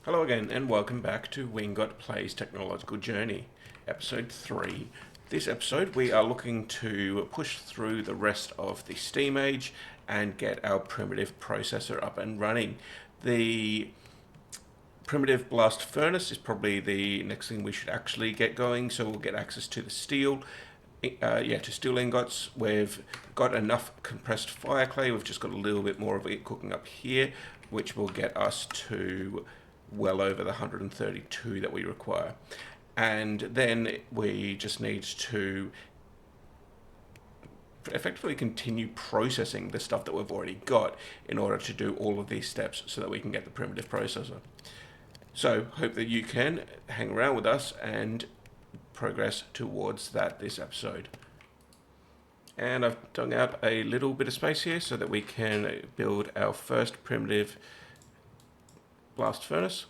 Hello again and welcome back to Wingot Plays Technological Journey, episode 3. This episode we are looking to push through the rest of the Steam Age and get our primitive processor up and running. The primitive blast furnace is probably the next thing we should actually get going, so we'll get access to the steel. To steel ingots. We've got enough compressed fire clay. We've just got a little bit more of it cooking up here, which will get us to well over the 132 that we require. And then we just need to effectively continue processing the stuff that we've already got in order to do all of these steps so that we can get the primitive processor. So hope that you can hang around with us and progress towards that this episode. And I've dug out a little bit of space here so that we can build our first primitive blast furnace.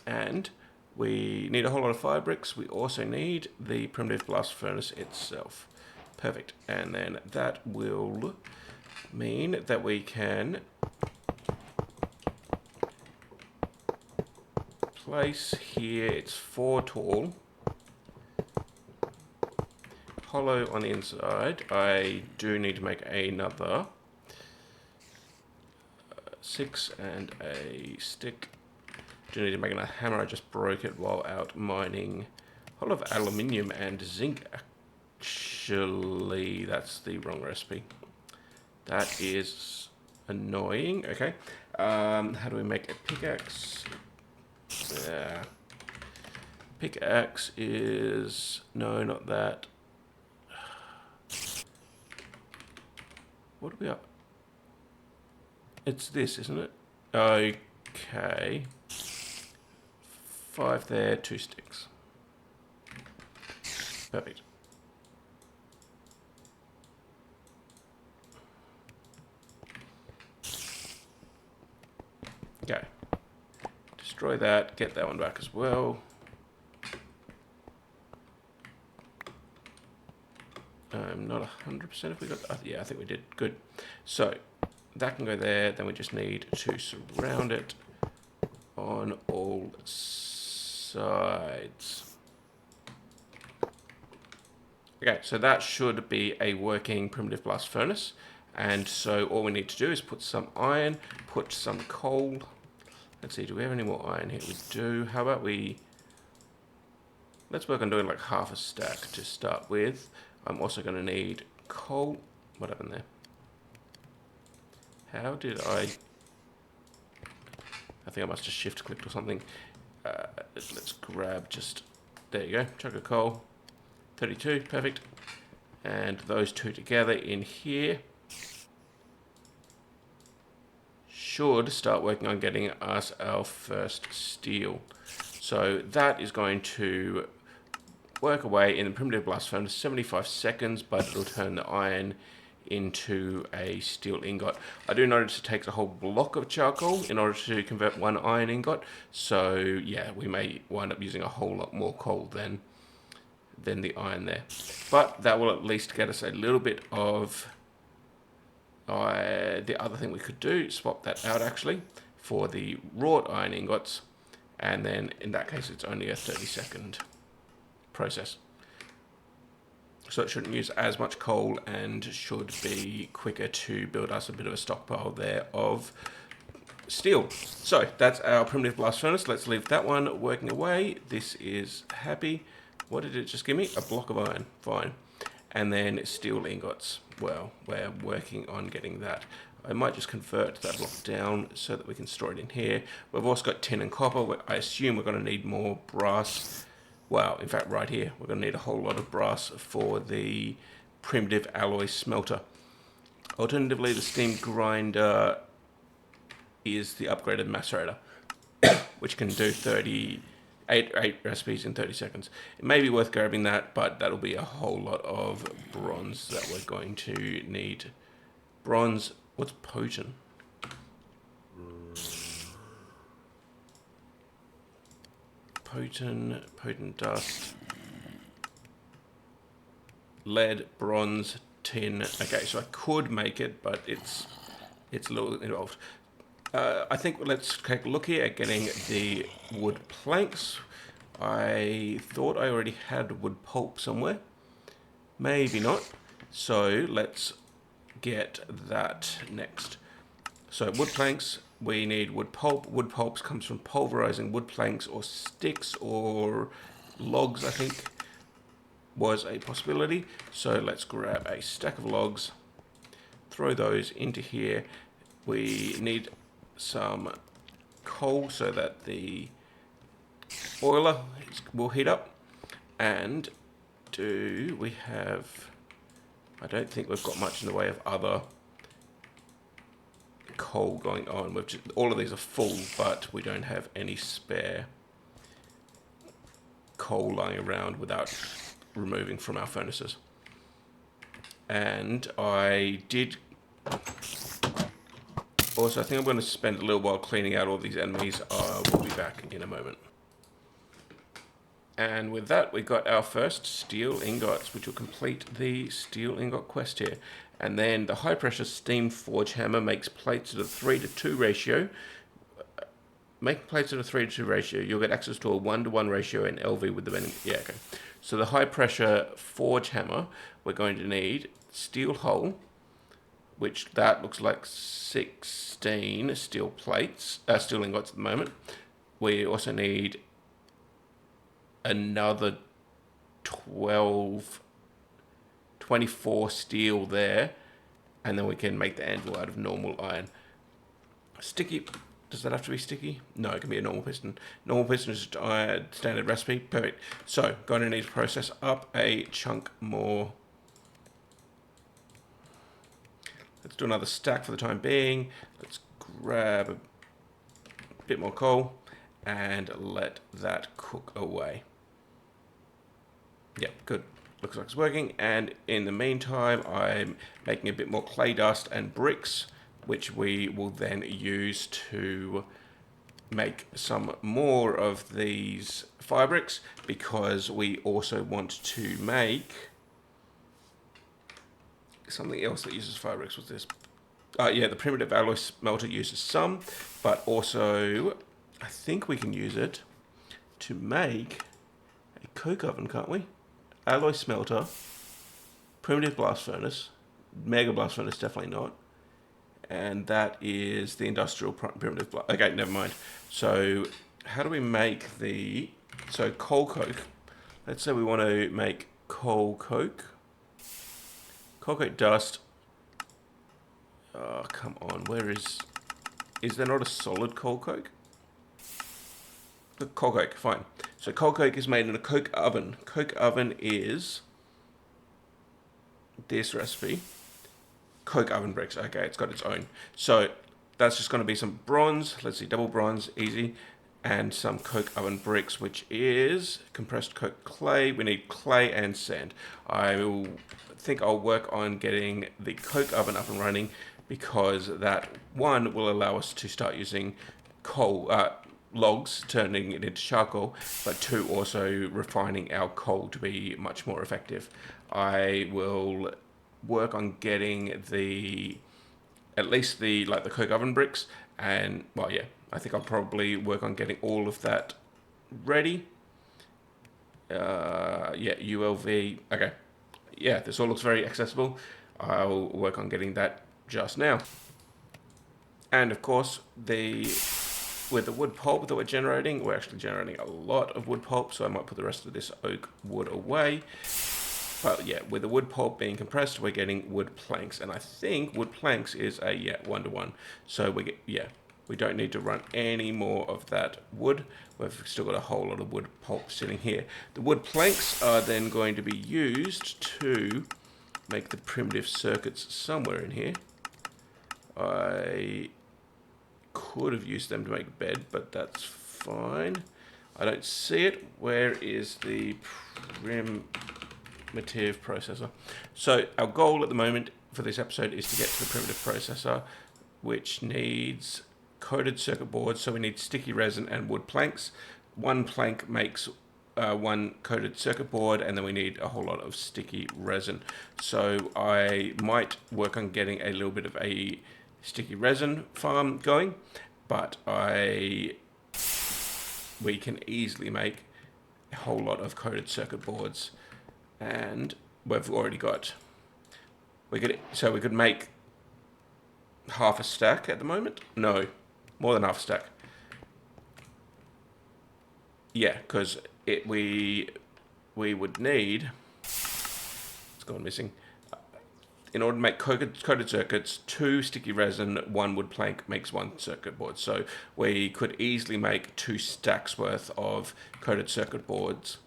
And we need a whole lot of fire bricks. We also need the primitive blast furnace itself. Perfect. And then that will mean that we can place here, it's 4 tall, hollow on the inside. I do need to make another 6 and a stick. Do need to make another hammer. I just broke it while out mining a lot of aluminium and zinc. Actually, that's the wrong recipe. That is annoying. Okay. How do we make a pickaxe? Pickaxe is... no, not that. What do we have? It's this, isn't it? Okay. 5 there, 2 sticks. Perfect. Okay. Destroy that, get that one back as well. I'm not 100% if we got... yeah, I think we did. Good. So, that can go there. Then we just need to surround it on all sides. Okay, so that should be a working primitive blast furnace. And so all we need to do is put some iron, put some coal. Let's see, do we have any more iron here? We do. How about we... let's work on doing like half a stack to start with. I'm also going to need coal. What happened there? How did I think I must have shift clicked or something. Let's grab just... there you go. Chunk of coal. 32. Perfect. And those two together in here should start working on getting us our first steel. So that is going to work away in the primitive blast furnace 75 seconds, but it'll turn the iron into a steel ingot. I do notice it takes a whole block of charcoal in order to convert one iron ingot, so yeah, we may wind up using a whole lot more coal than the iron there. But that will at least get us a little bit of... the other thing we could do, swap that out actually for the wrought iron ingots, and then in that case it's only a 30-second process. So it shouldn't use as much coal and should be quicker to build us a bit of a stockpile there of steel. So that's our primitive blast furnace. Let's leave that one working away. This is happy. What did it just give me? A block of iron. Fine. And then steel ingots. Well, we're working on getting that. I might just convert that block down so that we can store it in here. We've also got tin and copper. I assume we're going to need more brass. Well, in fact, right here, we're going to need a whole lot of brass for the primitive alloy smelter. Alternatively, the steam grinder is the upgraded macerator, which can do 8 recipes in 30 seconds. It may be worth grabbing that, but that'll be a whole lot of bronze that we're going to need. Bronze, what's potent? Potent dust, lead, bronze, tin. Okay, so I could make it, but it's a little involved. I think let's take a look here at getting the wood planks. I thought I already had wood pulp somewhere. Maybe not. So let's get that next. So wood planks, we need wood pulp. Wood pulp comes from pulverizing wood planks or sticks or logs, I think was a possibility. So let's grab a stack of logs, throw those into here. We need some coal so that the boiler will heat up. And do we have, I don't think we've got much in the way of other coal going on. All of these are full, but we don't have any spare coal lying around without removing from our furnaces. And I did also, I think I'm going to spend a little while cleaning out all these enemies. We'll be back in a moment. And with that, we got our first steel ingots, which will complete the steel ingot quest here. And then the high pressure steam forge hammer makes plates at a 3:2 ratio. Making plates at a 3:2 ratio, you'll get access to a 1:1 ratio in LV with the vending. Yeah, okay. So the high pressure forge hammer, we're going to need steel hull, which that looks like 16 steel plates, steel ingots at the moment. We also need another 24 steel there, and then we can make the anvil out of normal iron. Sticky, does that have to be sticky? No, it can be a normal piston. Normal piston is standard recipe, perfect. So, going to need to process up a chunk more. Let's do another stack for the time being. Let's grab a bit more coal and let that cook away. Yeah, good. Looks like it's working. And in the meantime, I'm making a bit more clay dust and bricks, which we will then use to make some more of these fire bricks, because we also want to make something else that uses fire bricks. What's this? Yeah, the primitive alloy smelter uses some, but also I think we can use it to make a coke oven, can't we? Alloy smelter, primitive blast furnace, mega blast furnace definitely not, and that is the industrial primitive blast. Okay, never mind. So how do we make the, so coal coke, let's say we want to make coal coke dust. Oh, come on, where is there not a solid coal coke? The coal coke, fine. So coal coke is made in a coke oven. Coke oven is this recipe. Coke oven bricks. Okay, it's got its own. So that's just going to be some bronze. Let's see, double bronze, easy. And some coke oven bricks, which is compressed coke clay. We need clay and sand. I think I'll work on getting the coke oven up and running, because that one will allow us to start using coal, logs, turning it into charcoal, but two, also refining our coal to be much more effective. I will work on getting at least the coke oven bricks, and well, yeah, I think I'll probably work on getting all of that ready. Yeah, ULV, okay. Yeah, this all looks very accessible. I'll work on getting that just now. And of course, with the wood pulp that we're actually generating a lot of wood pulp, so I might put the rest of this oak wood away. But yeah, with the wood pulp being compressed, we're getting wood planks, and I think wood planks is a 1:1. So we don't need to run any more of that wood. We've still got a whole lot of wood pulp sitting here. The wood planks are then going to be used to make the primitive circuits somewhere in here. I could have used them to make a bed, but that's fine. I don't see it. Where is the primitive processor? So our goal at the moment for this episode is to get to the primitive processor, which needs coated circuit boards. So we need sticky resin and wood planks. One plank makes one coated circuit board, and then we need a whole lot of sticky resin. So I might work on getting a little bit of a sticky resin farm going, but we can easily make a whole lot of coated circuit boards, and we've already got, we could make half a stack at the moment. No, more than half a stack. Yeah, because we would need, it's gone missing. In order to make coated circuits, 2 sticky resin, 1 wood plank makes 1 circuit board. So we could easily make 2 stacks worth of coated circuit boards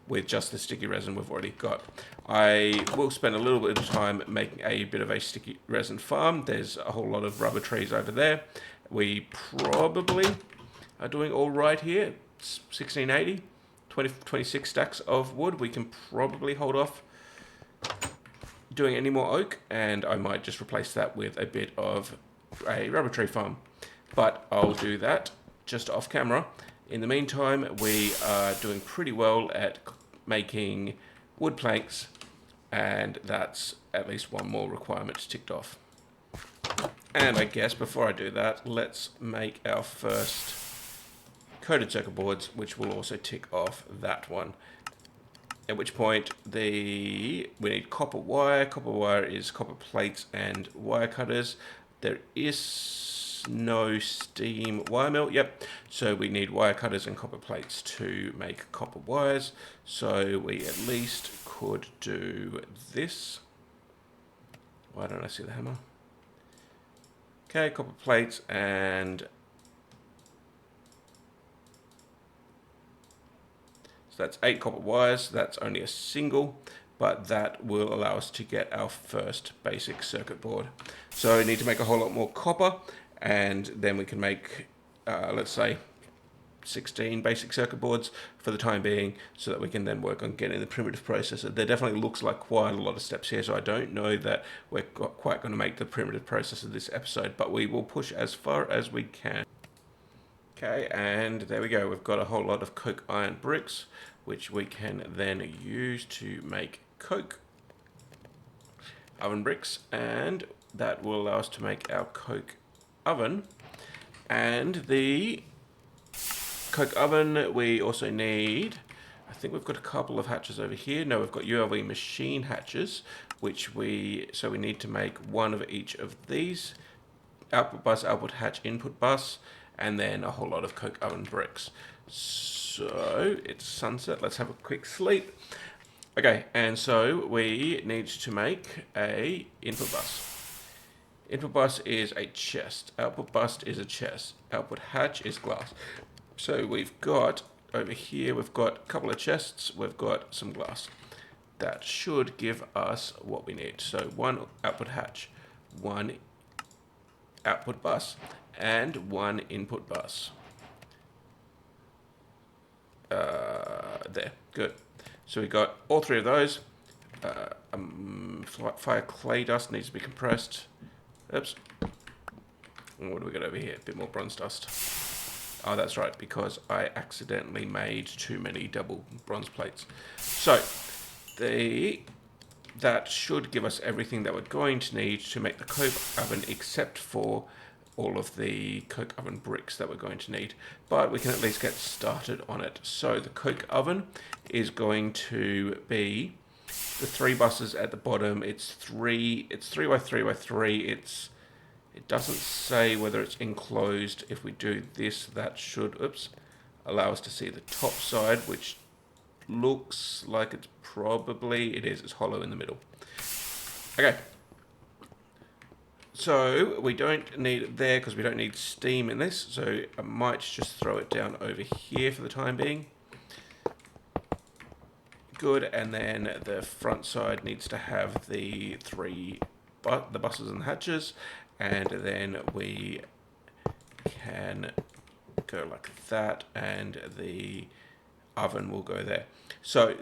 with just the sticky resin we've already got. I will spend a little bit of time making a bit of a sticky resin farm. There's a whole lot of rubber trees over there. We probably are doing all right here. It's 1680, 26 stacks of wood. We can probably hold off doing any more oak, and I might just replace that with a bit of a rubber tree farm, but I'll do that just off camera. In the meantime, we are doing pretty well at making wood planks, and that's at least one more requirement ticked off. And I guess before I do that, let's make our first coated circuit boards, which will also tick off that one. At which point we need copper wire. Copper wire is copper plates and wire cutters. There is no steam wire mill. Yep. So we need wire cutters and copper plates to make copper wires. So we at least could do this. Why don't I see the hammer? Okay, copper plates and so that's 8 copper wires. That's only a single, but that will allow us to get our first basic circuit board. So we need to make a whole lot more copper, and then we can make, let's say, 16 basic circuit boards for the time being, so that we can then work on getting the primitive processor. There definitely looks like quite a lot of steps here, so I don't know that we're quite going to make the primitive processor this episode, but we will push as far as we can. Okay, and there we go. We've got a whole lot of coke iron bricks, which we can then use to make coke oven bricks, and that will allow us to make our coke oven. And the coke oven, we also need, I think we've got a couple of hatches over here. No, we've got ULV machine hatches, which we need to make one of each of these. Output bus, output hatch, input bus, and then a whole lot of coke oven bricks. So it's sunset. Let's have a quick sleep. Okay, and so we need to make a input bus. Input bus is a chest. Output bus is a chest. Output hatch is glass. So we've got over here, we've got a couple of chests. We've got some glass. That should give us what we need. So 1 output hatch, 1 output bus, and 1 input bus. There, good. So we got all 3 of those. Fire clay dust needs to be compressed. Oops. And what do we got over here? A bit more bronze dust. Oh, that's right, because I accidentally made too many double bronze plates. So that should give us everything that we're going to need to make the coke oven, except for all of the coke oven bricks that we're going to need, but we can at least get started on it. So the coke oven is going to be the 3 buses at the bottom. It's 3 by 3 by 3. It doesn't say whether it's enclosed. If we do this, that should allow us to see the top side, which looks like it's it's hollow in the middle. Okay. So we don't need it there because we don't need steam in this. So I might just throw it down over here for the time being. Good, and then the front side needs to have the the buses and the hatches, and then we can go like that, and the oven will go there. So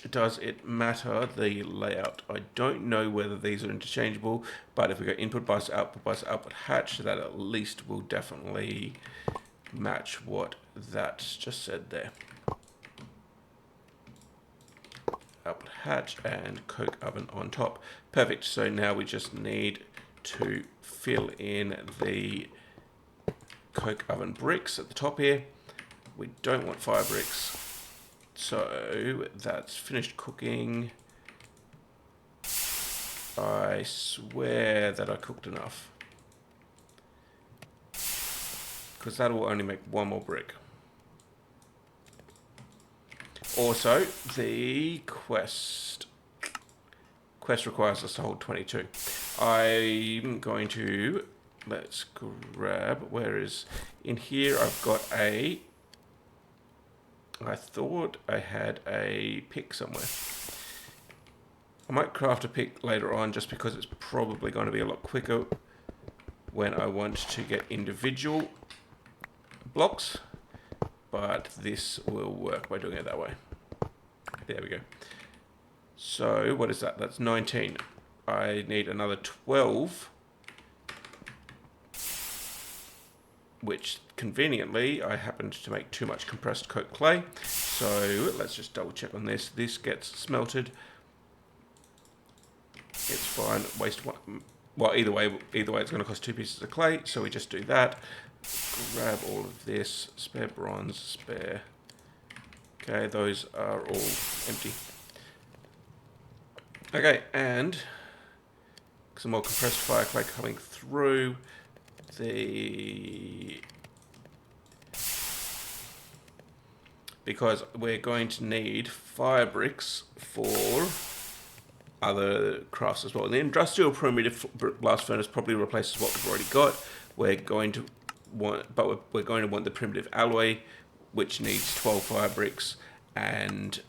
does it matter the layout? I don't know whether these are interchangeable, but if we go input bus, output hatch, that at least will definitely match what that just said there. Output hatch and coke oven on top. Perfect. So now we just need to fill in the coke oven bricks at the top here. We don't want fire bricks. So that's finished cooking. I swear that I cooked enough, because that will only make one more brick. Also, the quest requires us to hold 22. I'm going to, let's grab, where is, in here I've got a, I thought I had a pick somewhere. I might craft a pick later on just because it's probably going to be a lot quicker when I want to get individual blocks, but this will work by doing it that way. There we go. So what is that? That's 19. I need another 12, which conveniently I happened to make too much compressed coke clay. So let's just double check on this. This gets smelted. It's fine. Waste one. Well, either way, it's going to cost 2 pieces of clay. So we just do that. Grab all of this. Spare bronze. Spare. Okay, those are all empty. Okay, and some more compressed fire clay coming through. Because we're going to need fire bricks for other crafts as well. The industrial primitive blast furnace probably replaces what we've already got. We're going to want the primitive alloy, which needs 12 fire bricks, and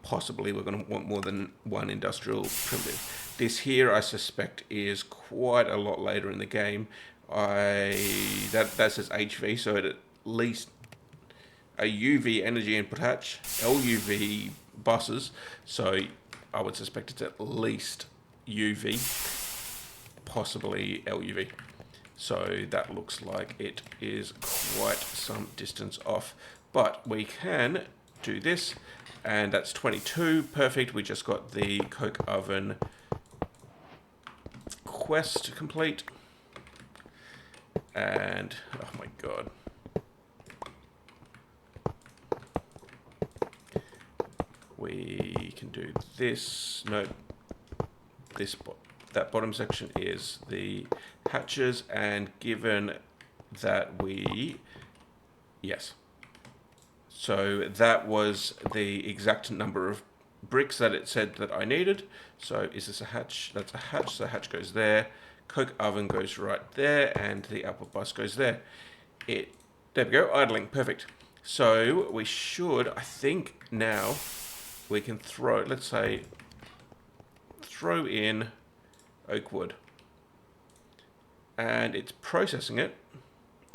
possibly we're going to want more than one industrial primitive. This here, I suspect, is quite a lot later in the game. That says HV, so at least a UV energy input hatch, LUV buses, so I would suspect it's at least UV, possibly LUV. So that looks like it is quite some distance off. But we can do this, and that's 22. Perfect. We just got the coke oven quest complete. And, oh my god. We can do this. No, that bottom section is the hatches, and given that yes. So that was the exact number of bricks that it said that I needed. So is this a hatch? That's a hatch, so the hatch goes there. Coke oven goes right there, and the output bus goes there. There we go, idling, perfect. So we should, I think now, we can throw, let's say, throw in oak wood. And it's processing it.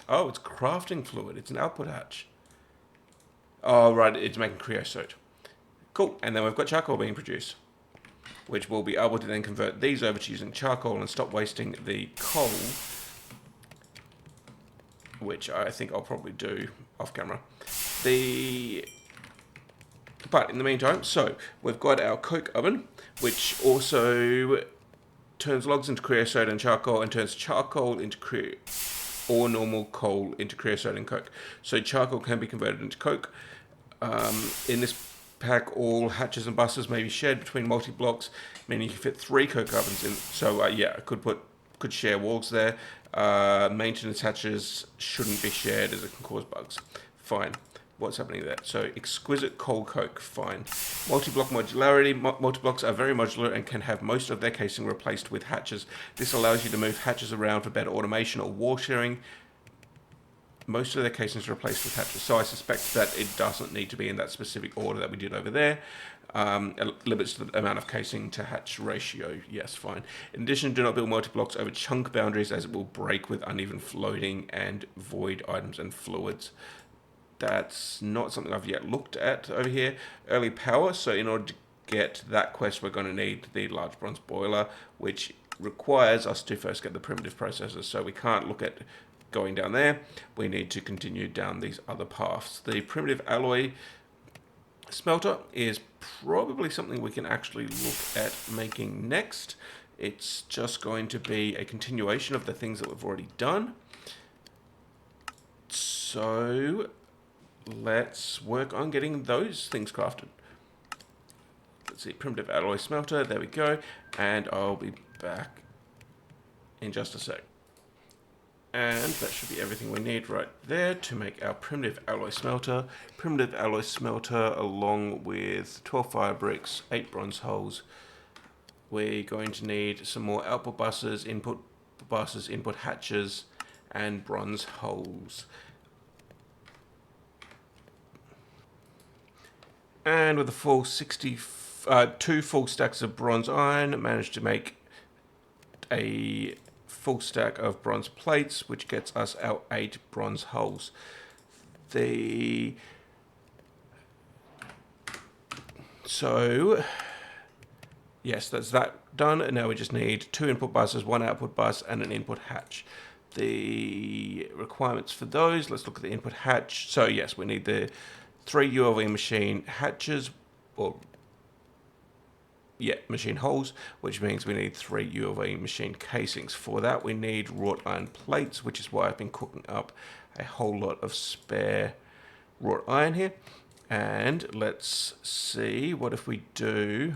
Oh, it's crafting fluid. It's an output hatch. Oh, right, it's making creosote. Cool, and then we've got charcoal being produced, which we'll be able to then convert these over to using charcoal and stop wasting the coal, which I think I'll probably do off camera. But in the meantime, so we've got our coke oven, which also turns logs into creosote and charcoal, and turns charcoal into or normal coal into creosote and coke. So charcoal can be converted into coke. In this pack, all hatches and buses may be shared between multi-blocks, meaning you can fit 3 coke ovens in. So yeah, I could share walls there. Maintenance hatches shouldn't be shared as it can cause bugs. Fine. What's happening there? So exquisite coal coke, fine. Multi-block modularity. Multi-blocks are very modular and can have most of their casing replaced with hatches. This allows you to move hatches around for better automation or wall sharing. Most of their casings are replaced with hatches, so I suspect that it doesn't need to be in that specific order that we did over there. It limits the amount of casing to hatch ratio. Yes, fine. In addition, do not build multi-blocks over chunk boundaries, as it will break with uneven floating and void items and fluids. That's not something I've yet looked at over here. Early power, so in order to get that quest, we're going to need the large bronze boiler, which requires us to first get the primitive processors, so we can't look at going down there. We need to continue down these other paths. The primitive alloy smelter is probably something we can actually look at making next. It's just going to be a continuation of the things that we've already done. So let's work on getting those things crafted. Let's see, primitive alloy smelter, there we go. And I'll be back in just a sec. And that should be everything we need right there to make our primitive alloy smelter. Primitive alloy smelter along with 12 fire bricks, 8 bronze holes. We're going to need some more output buses, input hatches, and bronze holes. And with a full 2 full stacks of bronze iron, managed to make a full stack of bronze plates, which gets us our 8 bronze holes. So, yes, that's that done. And now we just need 2 input buses, 1 output bus, and an input hatch. The requirements for those, let's look at the input hatch. So yes, we need the 3 ULV machine hatches, or machine holes, which means we need 3 ULV machine casings. For that, we need wrought iron plates, which is why I've been cooking up a whole lot of spare wrought iron here. And let's see, what if we do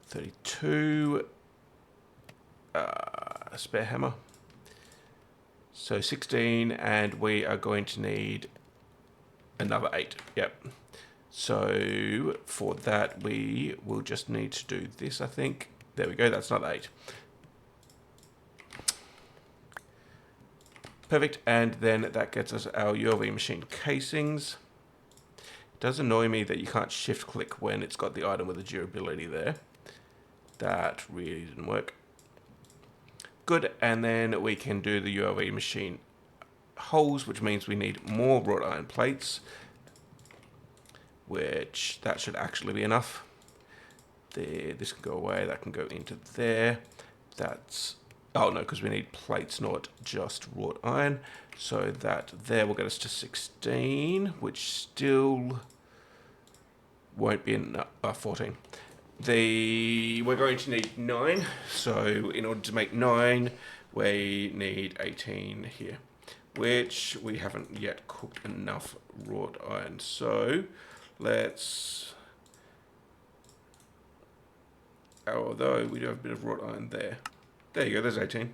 32 spare hammer. So 16, and we are going to need another 8. Yep. So for that, we will just need to do this, I think. There we go, that's another 8. Perfect, and then that gets us our ULV machine casings. It does annoy me that you can't shift click when it's got the item with the durability there. That really didn't work. Good, and then we can do the ULV machine holes, which means we need more wrought iron plates, which that should actually be enough. There, this can go away, that can go into there. That's, oh no, because we need plates, not just wrought iron. So that there will get us to 16, which still won't be enough, 14. We're going to need 9, so in order to make 9, we need 18 here, which we haven't yet cooked enough wrought iron. So let's, although we do have a bit of wrought iron there. There you go, there's 18.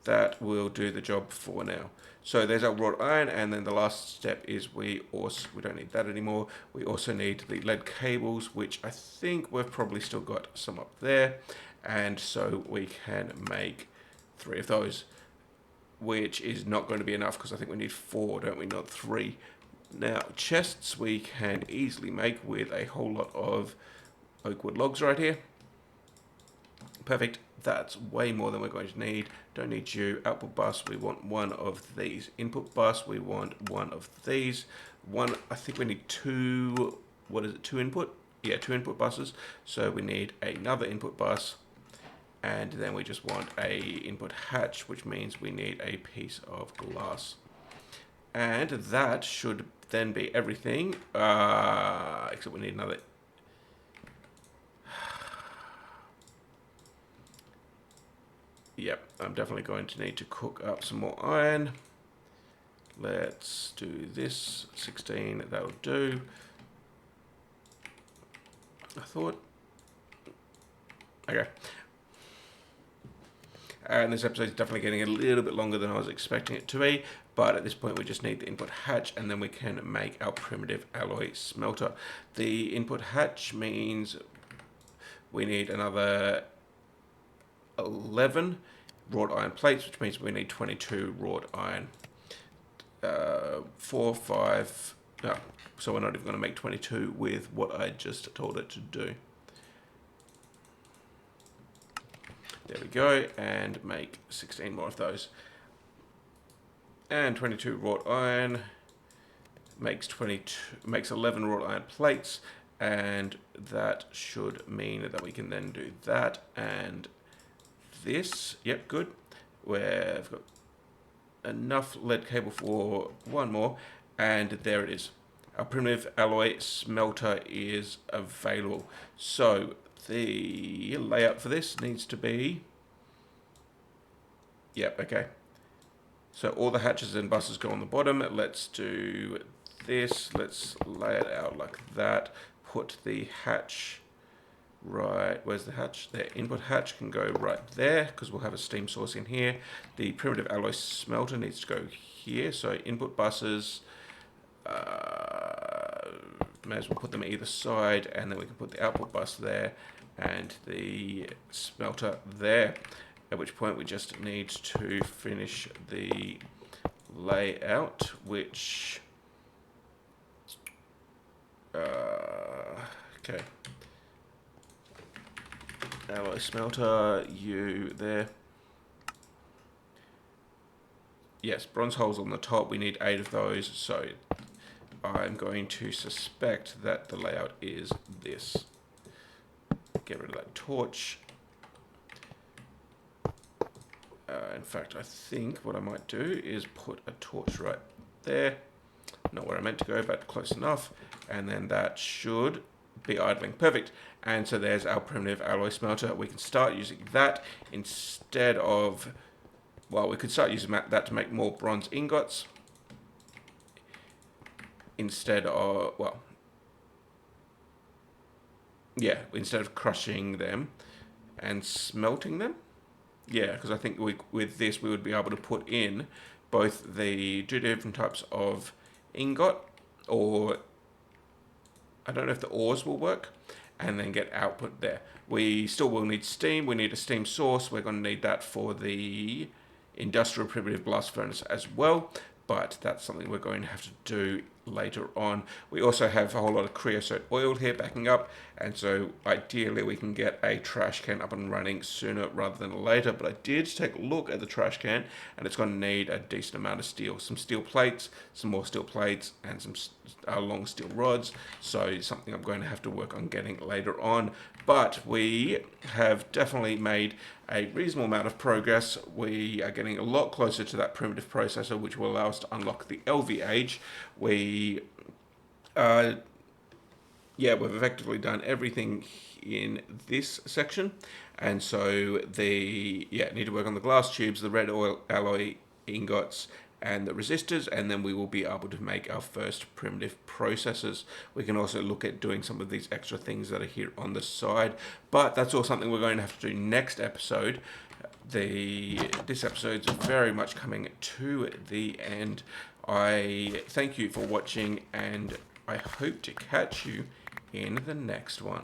That will do the job for now. So there's our wrought iron, and then the last step is we don't need that anymore. We also need the lead cables, which I think we've probably still got some up there. And so we can make 3 of those, which is not going to be enough because I think we need 4, don't we? Not 3. Now, chests we can easily make with a whole lot of oak wood logs right here. Perfect. That's way more than we're going to need. Don't need you. Output bus, we want 1 of these. Input bus, we want 1 of these. I think we need 2, what is it, 2 input? Yeah, 2 input buses. So we need another input bus. And then we just want a input hatch, which means we need a piece of glass. And that should then be everything. Except we need another. Yep, I'm definitely going to need to cook up some more iron. Let's do this. 16, that'll do. I thought. Okay. And this episode is definitely getting a little bit longer than I was expecting it to be. But at this point, we just need the input hatch, and then we can make our primitive alloy smelter. The input hatch means we need another 11 wrought iron plates, which means we need 22 wrought iron. 4, 5, no, so we're not even going to make 22 with what I just told it to do. There we go, and make 16 more of those. And 22 wrought iron makes 11 wrought iron plates, and that should mean that we can then do that and this. Yep, good. We've got enough lead cable for 1 more, and there it is. Our primitive alloy smelter is available. So the layout for this needs to be, yep, okay. So all the hatches and buses go on the bottom. Let's do this. Let's lay it out like that. Put the hatch right, where's the hatch? The input hatch can go right there because we'll have a steam source in here. The primitive alloy smelter needs to go here. So input buses, may as well put them either side, and then we can put the output bus there and the smelter there. At which point we just need to finish the layout, which okay, alloy smelter, you there. Yes, bronze holes on the top, we need 8 of those, so I'm going to suspect that the layout is this. Get rid of that torch. In fact, I think what I might do is put a torch right there. Not where I meant to go, but close enough. And then that should be idling. Perfect. And so there's our primitive alloy smelter. We can start using that instead of, well, we could start using that to make more bronze ingots. Instead of, well, yeah, instead of crushing them and smelting them. Yeah, because I think with this we would be able to put in both the 2 different types of ingot, or I don't know if the ores will work, and then get output there. We still will need steam. We need a steam source. We're going to need that for the industrial primitive blast furnace as well, but that's something we're going to have to do later on. We also have a whole lot of creosote oil here backing up, and so ideally we can get a trash can up and running sooner rather than later. But I did take a look at the trash can, and it's going to need a decent amount of steel, some steel plates, some more steel plates, and some long steel rods. So it's something I'm going to have to work on getting later on. But we have definitely made a reasonable amount of progress. We are getting a lot closer to that primitive processor, which will allow us to unlock the LV age. We've effectively done everything in this section, and so need to work on the glass tubes, the red oil alloy ingots, and the resistors, and then we will be able to make our first primitive processors. We can also look at doing some of these extra things that are here on the side, but that's all something we're going to have to do next episode. This episode's very much coming to the end. I thank you for watching, and I hope to catch you in the next one.